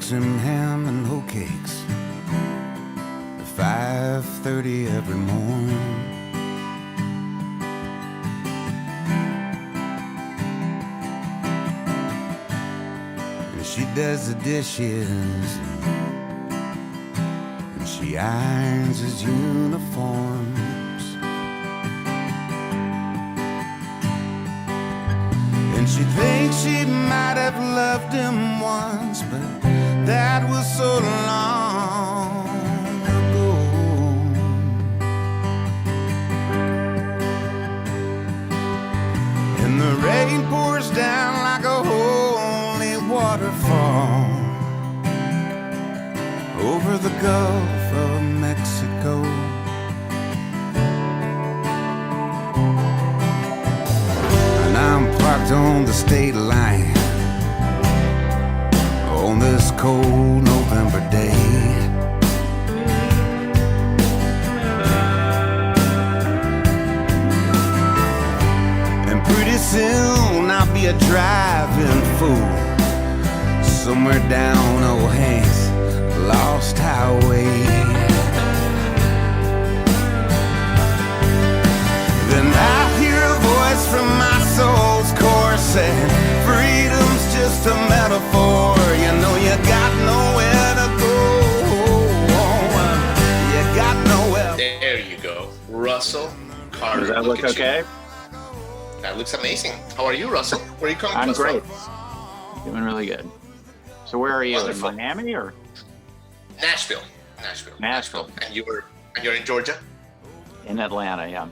cooks him ham and hoe cakes at 5:30 every morning. And she does the dishes, and she irons his uniforms. And she thinks she might have loved him once, but that was so long ago. And the rain pours down like a holy waterfall over the Gulf of Mexico. And I'm parked on the state line on this cold November day. And pretty soon I'll be a driving fool somewhere down old Hank's lost highway. Then I hear a voice from my soul's core saying, freedom's just a metaphor. You know you got nowhere to go. You got nowhere. There you go, Russell Carter. Does that look okay? That looks amazing. How are you, Russell? Where are you coming I'm from? great. Doing really good. So where are you? Wonderful. In Miami or? Nashville. And you're in Georgia? In Atlanta, yeah.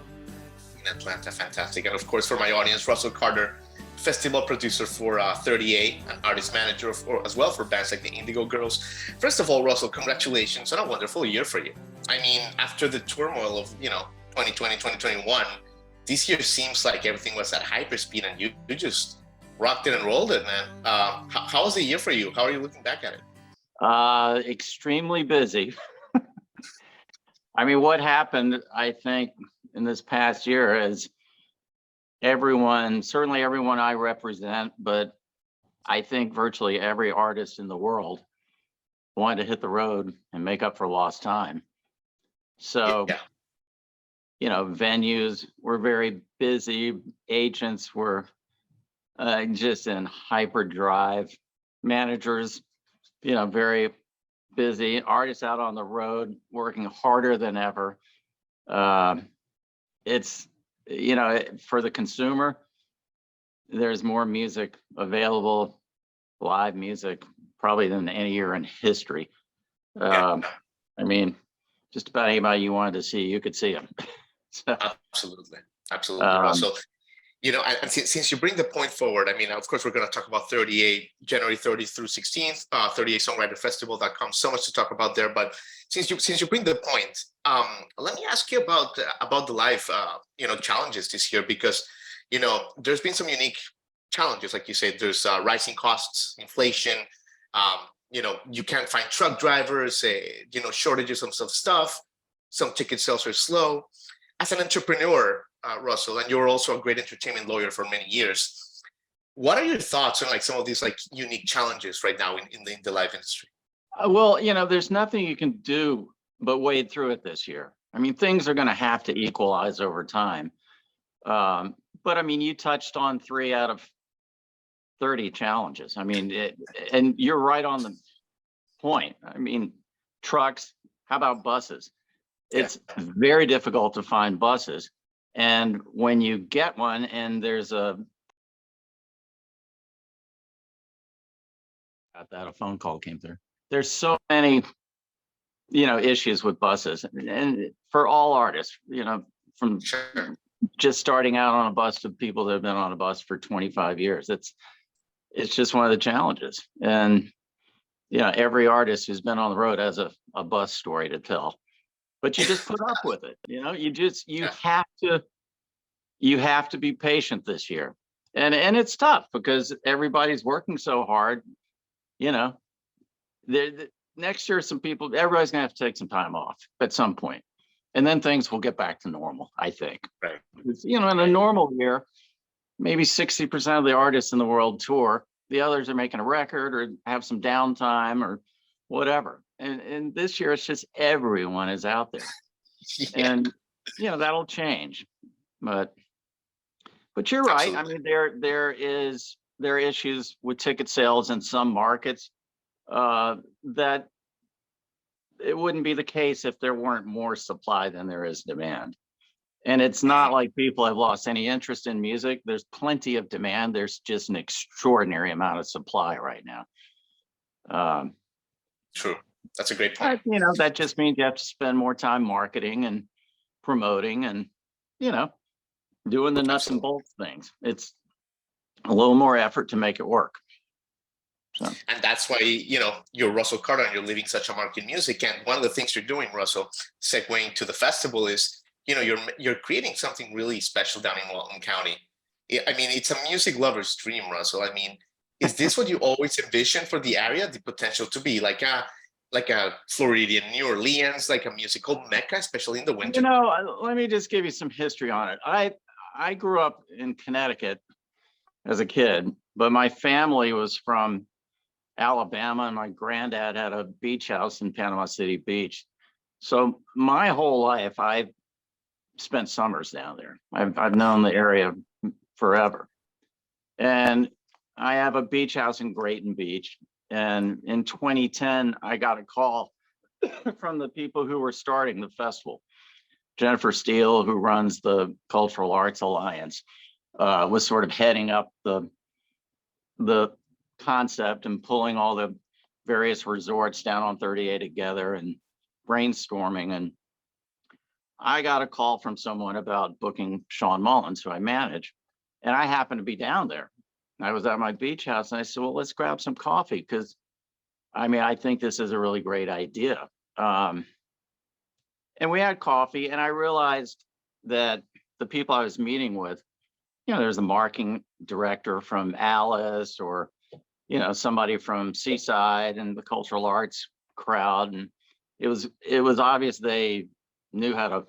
In Atlanta, fantastic. And of course, for my audience, Russell Carter, festival producer for 30A, an artist manager as well for bands like the Indigo Girls. First of all, Russell, congratulations on a wonderful year for you. I mean, after the turmoil of 2020, 2021, this year seems like everything was at hyperspeed, and you just rocked it and rolled it, man. How was the year for you? How are you looking back at it? Extremely busy. I mean, what happened, I think, in this past year is certainly everyone I represent, but I think virtually every artist in the world wanted to hit the road and make up for lost time. So, venues were very busy. Agents were just in hyperdrive. Managers, very busy. Artists out on the road working harder than ever. It's, for the consumer, there's more music available, live music, probably than any year in history. I mean, just about anybody you wanted to see, you could see them. So, absolutely, Russell. And since you bring the point forward, I mean, of course, we're going to talk about 30A, January 30th through 16th, 30A Songwriter Festival.com. So much to talk about there. But since you bring the point, let me ask you about the live, challenges this year, because, there's been some unique challenges. Like you said, there's rising costs, inflation. You can't find truck drivers, shortages of some stuff. Some ticket sales are slow. As an entrepreneur, Russell, and you're also a great entertainment lawyer for many years, what are your thoughts on some of these unique challenges right now in the live industry? Well, there's nothing you can do but wade through it this year. I mean, things are going to have to equalize over time. But I mean, you touched on 3 out of 30 challenges. I mean, and you're right on the point. I mean, trucks, how about buses? It's very difficult to find buses. And when you get one and there's a phone call came through. There's so many, issues with buses, and for all artists, from just starting out on a bus to people that have been on a bus for 25 years. It's just one of the challenges. And, every artist who's been on the road has a bus story to tell. But you just put up with it. You have to be patient this year. And it's tough because everybody's working so hard. Next year, everybody's gonna have to take some time off at some point. And then things will get back to normal, I think. Right. In a normal year, maybe 60% of the artists in the world tour the others are making a record or have some downtime or whatever. And this year it's just everyone is out there. Yeah, And that'll change. But you're right. absolutely. I mean, there are issues with ticket sales in some markets that it wouldn't be the case if there weren't more supply than there is demand. And it's not like people have lost any interest in music. There's plenty of demand. There's just an extraordinary amount of supply right now. True. That's a great point. But, that just means you have to spend more time marketing and promoting and, doing the nuts and bolts things. It's a little more effort to make it work. So. And that's why, you're Russell Carter and you're leaving such a mark in music. And one of the things you're doing, Russell, segueing to the festival is, you're creating something really special down in Walton County. I mean, it's a music lover's dream, Russell. I mean, is this what you always envisioned for the area? The potential to be like a Floridian New Orleans, like a musical mecca, especially in the winter? Let me just give you some history on it. I grew up in Connecticut as a kid, but my family was from Alabama, and my granddad had a beach house in Panama City Beach. So my whole life, I've spent summers down there. I've known the area forever. And I have a beach house in Grayton Beach. And in 2010, I got a call from the people who were starting the festival. Jennifer Steele, who runs the Cultural Arts Alliance, was sort of heading up the concept and pulling all the various resorts down on 30A together and brainstorming. And I got a call from someone about booking Sean Mullins, who I manage, and I happened to be down there. I was at my beach house and I said, well, let's grab some coffee, because I think this is a really great idea. And we had coffee, and I realized that the people I was meeting with, there's a marketing director from Alice, or somebody from Seaside and the cultural arts crowd, and it was obvious they knew how to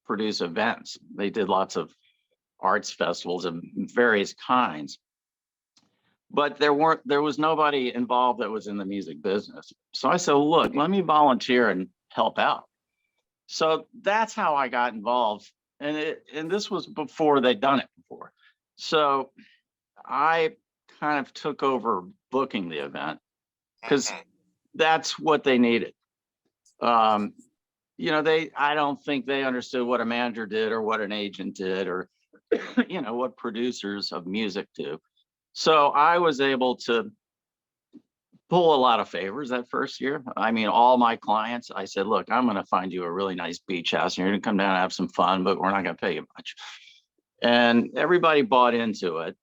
produce events. They did lots of arts festivals of various kinds, but there was nobody involved that was in the music business. So I said, look, let me volunteer and help out. So that's how I got involved, and this was before they'd done it before. So I kind of took over booking the event because that's what they needed. I don't think they understood what a manager did or what an agent did, or what producers of music do. So I was able to pull a lot of favors that first year. All my clients, I said, look, I'm going to find you a really nice beach house, and you're going to come down and have some fun, but we're not going to pay you much. And everybody bought into it.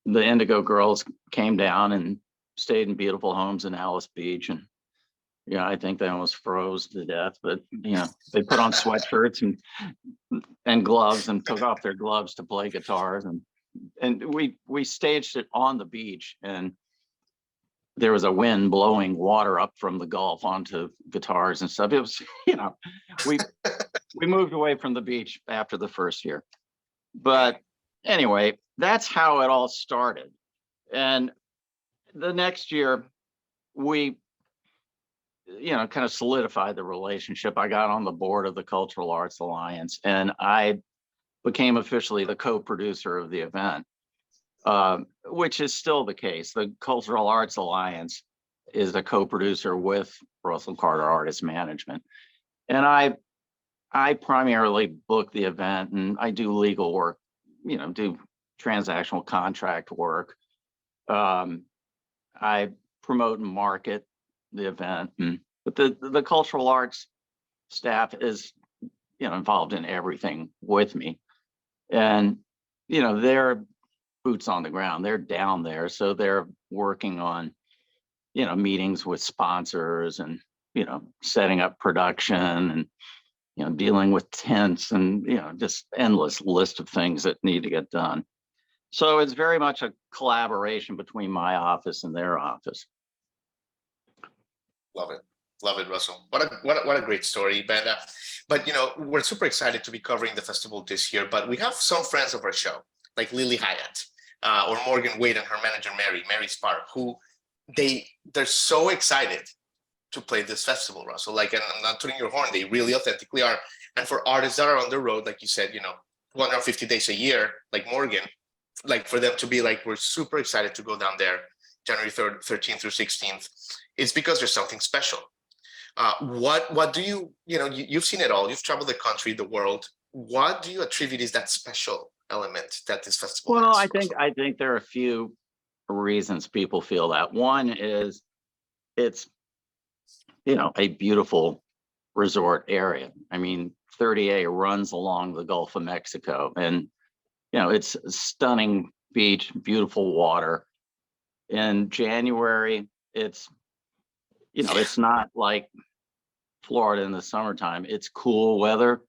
The Indigo Girls came down and stayed in beautiful homes in Alice Beach. And, I think they almost froze to death, but, they put on sweatshirts and gloves and took off their gloves to play guitars. And we staged it on the beach, and there was a wind blowing water up from the Gulf onto guitars and stuff. It was, we moved away from the beach after the first year. But anyway, that's how it all started. And the next year, we, kind of solidified the relationship. I got on the board of the Cultural Arts Alliance, and I became officially the co-producer of the event, which is still the case. The Cultural Arts Alliance is a co-producer with Russell Carter Artist Management. And I primarily book the event, and I do legal work, do transactional contract work. I promote and market the event, but the cultural arts staff is, involved in everything with me. And, they're boots on the ground, they're down there. So they're working on, meetings with sponsors and, setting up production and, dealing with tents and, just endless list of things that need to get done. So it's very much a collaboration between my office and their office. Love it, Russell. What a great story, Ben. But we're super excited to be covering the festival this year. But we have some friends of our show like Lilly Hiatt, or Morgan Wade and her manager Mary Spark, who they're so excited to play this festival, Russell. Like, and I'm not tooting your horn, they really authentically are. And for artists that are on the road, like you said, 150 days a year, like Morgan, like for them to be like, we're super excited to go down there January 3rd, 13th through 16th, it's because there's something special. What do you've seen it all, you've traveled the country, the world. What do you attribute is that special element that this festival Well, has, I think there are a few reasons people feel that. One is it's, a beautiful resort area. I mean, 30A runs along the Gulf of Mexico, and it's a stunning beach, beautiful water. In January, it's it's not like Florida in the summertime. It's cool weather,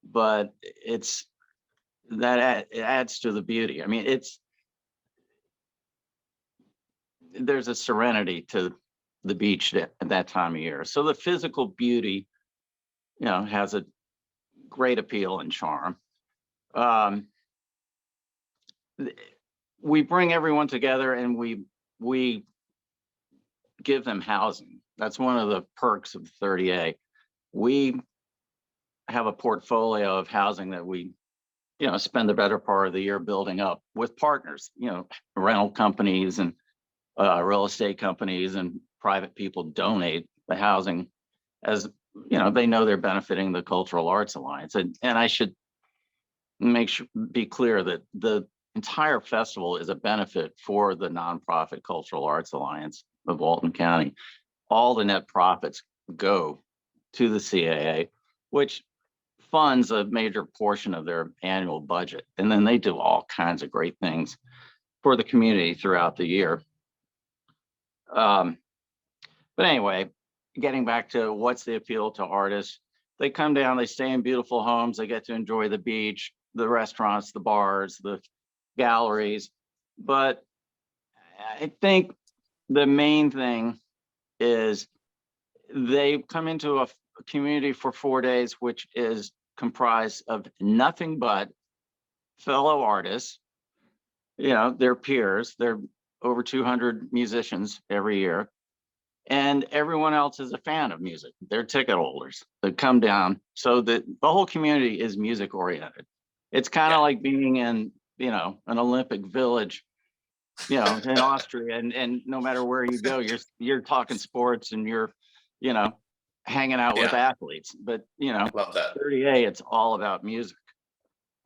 but it adds to the beauty. I mean, there's a serenity to the beach at that time of year. So the physical beauty, has a great appeal and charm. We bring everyone together and we give them housing. That's one of the perks of 30A. We have a portfolio of housing that we, spend the better part of the year building up with partners, rental companies and real estate companies and private people donate the housing as, they know they're benefiting the Cultural Arts Alliance. And I should be clear that the entire festival is a benefit for the nonprofit Cultural Arts Alliance of Walton County. All the net profits go to the CAA, which funds a major portion of their annual budget. And then they do all kinds of great things for the community throughout the year. But anyway, getting back to what's the appeal to artists, they come down, they stay in beautiful homes, they get to enjoy the beach, the restaurants, the bars, the galleries. But I think the main thing is they come into a community for 4 days, which is comprised of nothing but fellow artists, their peers. They're over 200 musicians every year. And everyone else is a fan of music. They're ticket holders that come down. So the whole community is music oriented. It's kind of like being in, an Olympic village, in Austria, and no matter where you go, you're talking sports and you're, hanging out with athletes. But love that. 30A, it's all about music.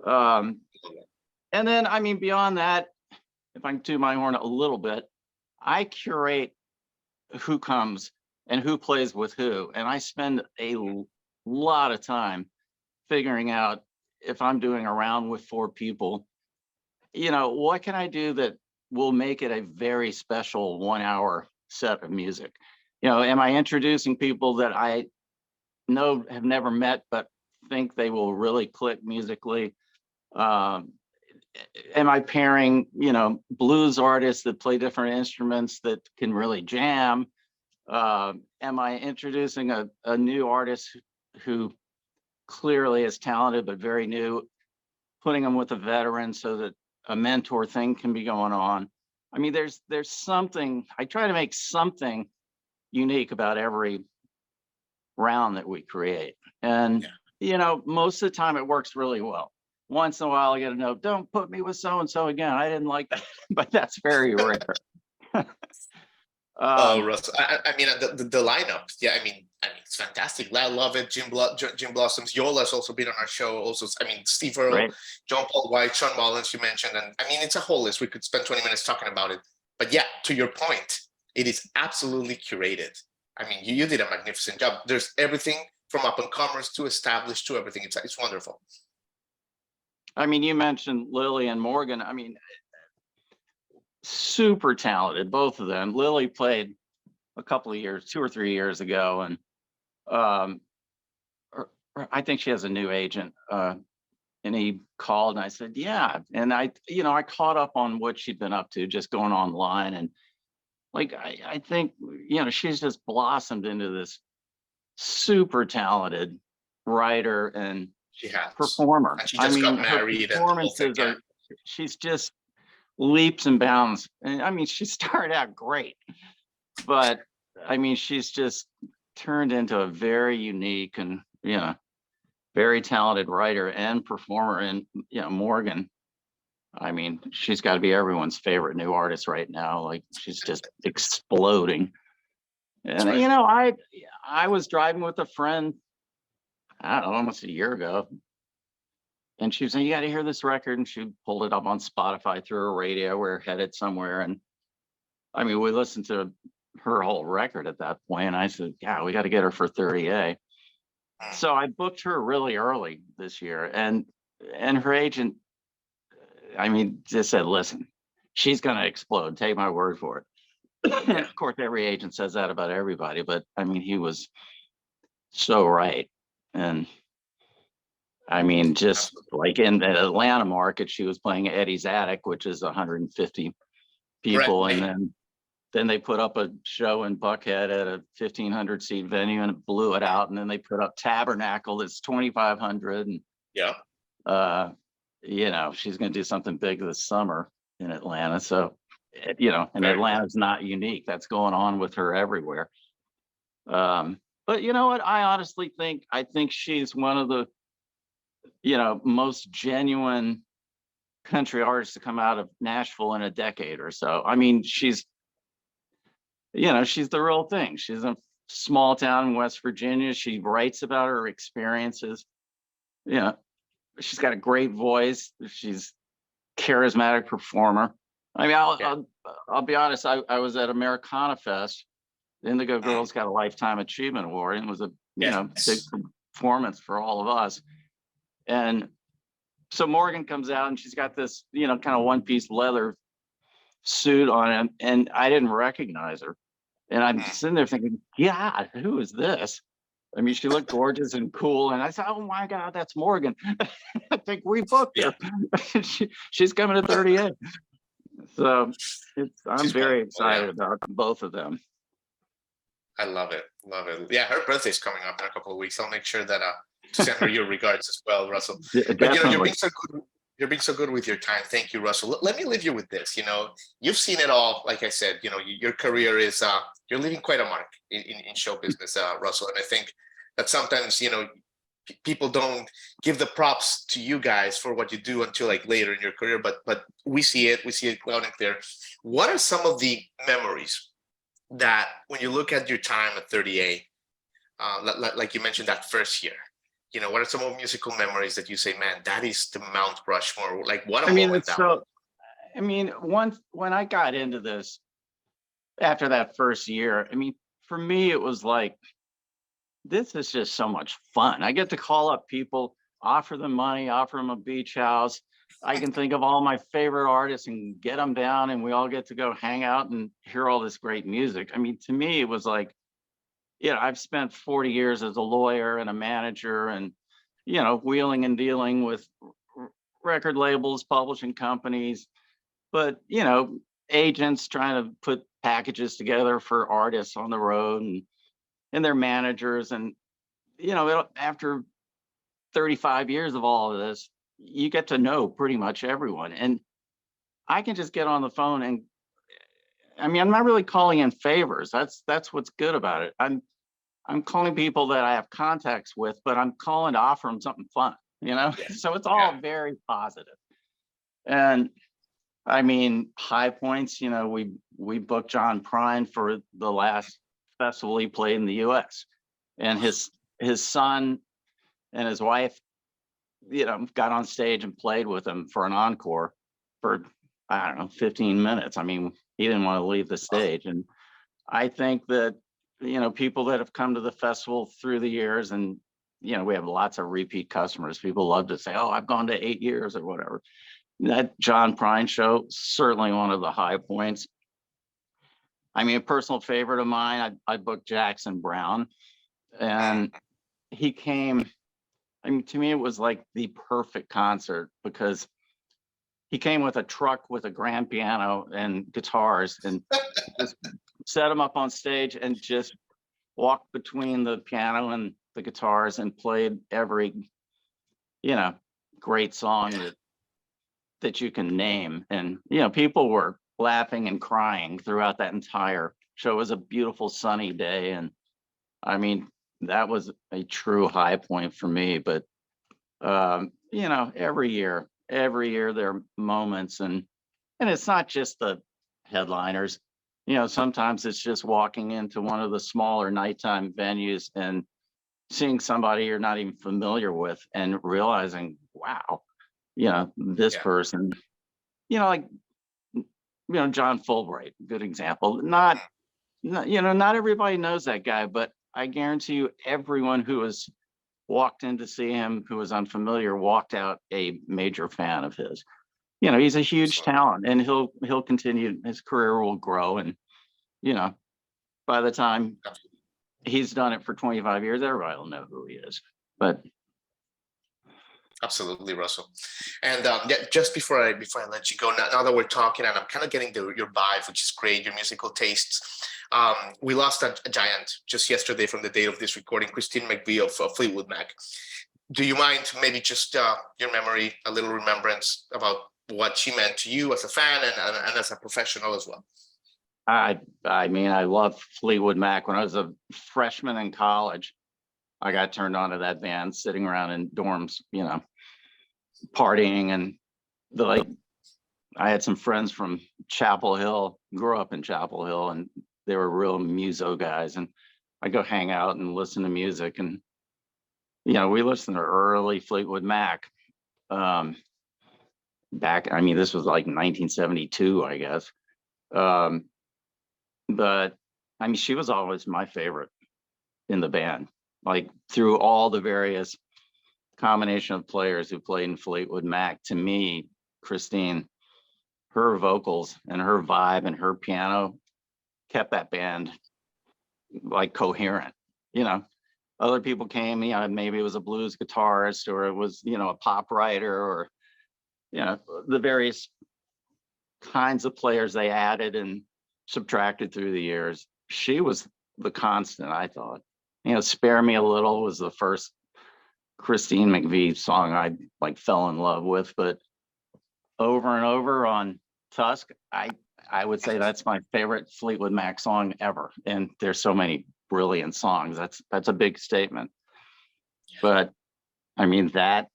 And then, I mean, beyond that, if I can toot my horn a little bit, I curate who comes and who plays with who, and I spend a lot of time figuring out, if I'm doing a round with 4 people, what can I do that will make it a very special 1 hour set of music? Am I introducing people that I know have never met but think they will really click musically? Am I pairing, blues artists that play different instruments that can really jam? Am I introducing a new artist who clearly is talented but very new, putting them with a veteran so that a mentor thing can be going on? I mean, there's something, I try to make something unique about every round that we create. And, most of the time it works really well. Once in a while I get a note, don't put me with so-and-so again. I didn't like that, but that's very rare. Russ, I mean, the lineup, I mean, it's fantastic. I love it. Jim Blossoms, Yola's also been on our show. Also, I mean, Steve Earle, right. John Paul White, Sean Mullins, you mentioned, and I mean, it's a whole list. We could spend 20 minutes talking about it. But yeah, to your point, it is absolutely curated. I mean, you did a magnificent job. There's everything from up and comers to established to everything. It's wonderful. I mean, you mentioned Lilly and Morgan. I mean, super talented, both of them. Lilly played a couple of years, 2 or 3 years ago, and I think she has a new agent. And he called and I said, yeah. And I caught up on what she'd been up to, just going online. And like, I think, she's just blossomed into this super talented writer and performer. And she just got married. Her performances are she's just leaps and bounds. And I mean, she started out great, but I mean, she's just turned into a very unique and, very talented writer and performer. And, Morgan, I mean, she's got to be everyone's favorite new artist right now. Like, she's just exploding. And, right. I was driving with a friend, I don't know, almost a year ago. And she was saying, you got to hear this record. And she pulled it up on Spotify through her radio. We were headed somewhere. And I mean, we listened to her whole record at that point. And I said, yeah, we got to get her for 30A. So I booked her really early this year. And her agent, I mean, just said, listen, she's going to explode. Take my word for it. And of course, every agent says that about everybody. But I mean, he was so right. And I mean, just like in the Atlanta market, she was playing Eddie's Attic, which is 150 people. Right. And then they put up a show in Buckhead at a 1,500 seat venue and it blew it out. And then they put up Tabernacle that's 2,500. And she's going to do something big this summer in Atlanta. So, and Atlanta's not unique. That's going on with her everywhere. But you know what? I honestly think she's one of the, most genuine country artists to come out of Nashville in a decade or so. I mean, she's the real thing. She's a small town in West Virginia. She writes about her experiences. She's got a great voice. She's a charismatic performer. I mean, I'll be honest. I was at Americana Fest. The Indigo Girls got a Lifetime Achievement Award, and it was a big performance for all of us. And so Morgan comes out, and she's got this kind of one-piece leather suit on, and I didn't recognize her. And I'm sitting there thinking, yeah, who is this? I mean, she looked gorgeous and cool. And I said, oh my God, that's Morgan. I think we booked her. She's coming to 38. So I'm very excited about both of them. I love it. Love it. Yeah, her birthday's coming up in a couple of weeks. I'll make sure that to send her your regards as well, Russell. But you're being so good. You're being so good with your time. Thank you, Russell. Let me leave you with this. You've seen it all. Like I said, your career is you're leaving quite a mark in show business, Russell. And I think that sometimes people don't give the props to you guys for what you do until like later in your career. But we see it loud and clear. What are some of the memories that when you look at your time at 30A, like you mentioned that first year? What are some of musical memories that you say, man, that is the Mount Rushmore? Like, what a moment that was. I mean, when I got into this after that first year, I mean, for me, it was like, this is just so much fun. I get to call up people, offer them money, offer them a beach house. I can think of all my favorite artists and get them down, and we all get to go hang out and hear all this great music. I mean, to me, it was like, I've spent 40 years as a lawyer and a manager and, wheeling and dealing with record labels, publishing companies, but, agents trying to put packages together for artists on the road and their managers. And, after 35 years of all of this, you get to know pretty much everyone. And I can just get on the phone and, I mean, I'm not really calling in favors. That's what's good about it. I'm calling people that I have contacts with, but I'm calling to offer them something fun, So it's all very positive. And I mean, high points, we booked John Prine for the last festival he played in the US. And his son and his wife, got on stage and played with him for an encore for, 15 minutes. I mean, he didn't want to leave the stage. And I think that, people that have come to the festival through the years, and, we have lots of repeat customers. People love to say, oh, I've gone to 8 years or whatever. That John Prine show, certainly one of the high points. I mean, a personal favorite of mine, I booked Jackson Browne, and he came, I mean, to me, it was like the perfect concert because he came with a truck with a grand piano and guitars and just set him up on stage and just walked between the piano and the guitars and played every, great song that that you can name. And, people were laughing and crying throughout that entire show. It was a beautiful sunny day. And I mean, that was a true high point for me. But, every year there are moments, and it's not just the headliners. Sometimes it's just walking into one of the smaller nighttime venues and seeing somebody you're not even familiar with and realizing, wow, this person, like, John Fulbright, good example. Not everybody knows that guy, but I guarantee you everyone who has walked in to see him, who was unfamiliar, walked out a major fan of his. He's a huge talent, and he'll continue, his career will grow. And, by the time he's done it for 25 years, everybody will know who he is. But absolutely, Russell. And just before I let you go, now that we're talking, and I'm kind of getting your vibe, which is great, your musical tastes. We lost a giant just yesterday from the date of this recording, Christine McVie of Fleetwood Mac. Do you mind maybe just your memory, a little remembrance about what she meant to you as a fan and as a professional as well? I mean, I loved Fleetwood Mac. When I was a freshman in college, I got turned on to that band, sitting around in dorms, partying. And I had some friends from Chapel Hill, grew up in Chapel Hill, and they were real muso guys. And I go hang out and listen to music. And, we listened to early Fleetwood Mac. Back, this was like 1972, I guess. But she was always my favorite in the band, like through all the various combination of players who played in Fleetwood Mac. To me, Christine, her vocals and her vibe and her piano kept that band like coherent. Other people came, maybe it was a blues guitarist, or it was, a pop writer, or, the various kinds of players they added and subtracted through the years. She was the constant, I thought. Spare Me a Little was the first Christine McVie song I fell in love with, but over and over on Tusk, I would say that's my favorite Fleetwood Mac song ever. And there's so many brilliant songs. That's a big statement. But that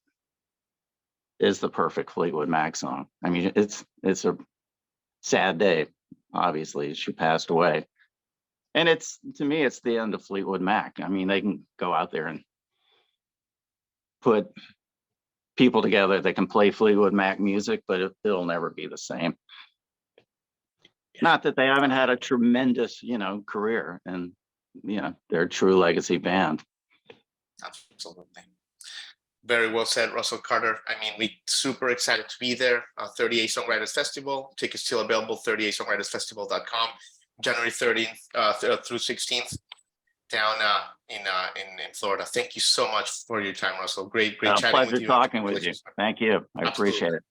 is the perfect Fleetwood Mac song. It's a sad day. Obviously, she passed away. And to me, it's the end of Fleetwood Mac. They can go out there and put people together. They can play Fleetwood Mac music, but it'll never be the same. Not that they haven't had a tremendous, career, and, they're a true legacy band. Absolutely. Very well said, Russell Carter. We super excited to be there. 30A Songwriters Festival. Tickets still available, 30asongwritersfestival.com. January 13th through 16th down in Florida. Thank you so much for your time, Russell. Great chatting with you. Pleasure talking with you. Thank you. I appreciate it.